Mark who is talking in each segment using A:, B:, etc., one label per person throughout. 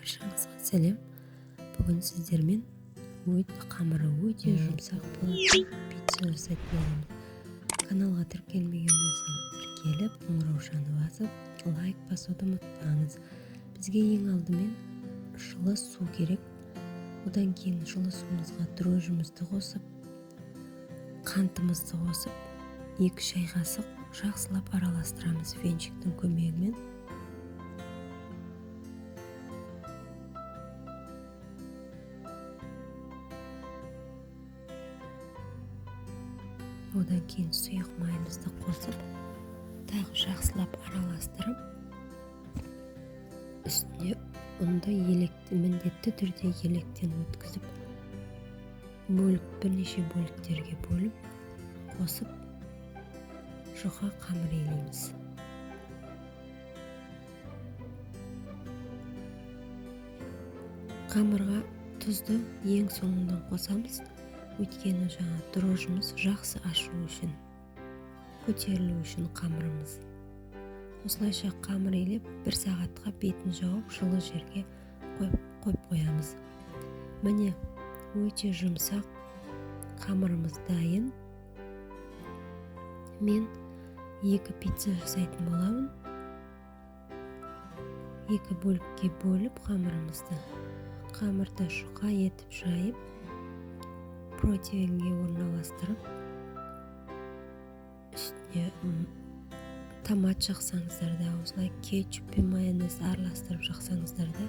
A: баршаңызға сәлем. Бүгін сіздермен қамыры өте жұмсақ болатын пицца жасайтын боламын. Каналға тіркелмеген болсаңыз тіркеліп, қоңыраушаны басып, лайк басуды ұмытпаңыз. Бізге ең алдымен жылы су керек. Одан кейін жылы суымызға дрожжімізді қосып, қантымызды қосып, 2 шай қасық жақсылап араластырамыз венчиктің көмегімен. Одан кейін сұйық майымызды қосып, тағы жақсылап араластырып, үстіне ұнды міндетті түрде електен өткізіп, бірнеше бөліктерге бөліп, қосып, жұқа қамыр илейміз. Қамырға тұзды ең соңынан қосамыз. Өйткені дрожжымыз жақсы ашу үшін, көтерілу үшін қамырымыз. Осылайша қамыр илеп, 1 сағатқа бетін жауып, жылы жерге қойып қоямыз. Міне, өте жұмсақ қамырымыз дайын. Мен 2 пицца жасайтын боламын. 2 бөлікке бөліп қамырды жұқа етіп жайып, противенге орналастырып, үстіне томат жақсаңыздар да, осылай кетчуп пен майонез араластырып жақсаңыздар да,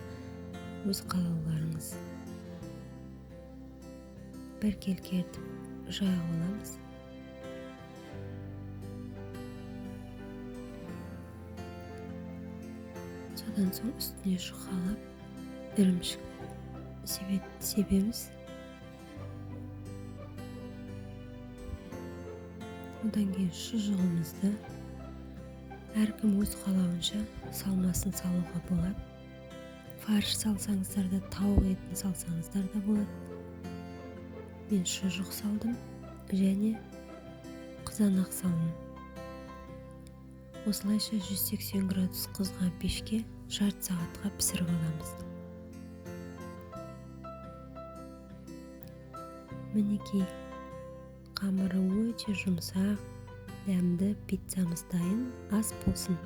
A: өз қалауларыңыз. Біркелкі етіп жая аламыз. Содан соң үстіне жұқалап ірімшік себеміз. Одан кейін шұжығымызды әркім өз қалауынша салмасын салуға болады. Фарш салсаңыздар да, тауық етін салсаңыздар да болады. Мен шұжық салдым және қызанақ салдым. Осылайша 180 градус қызған пешке жарты сағатқа пісіріп аламыз. Мінекей, қамыры өте жұмсақ, дәмді пиццамыз дайын. Ас болсын.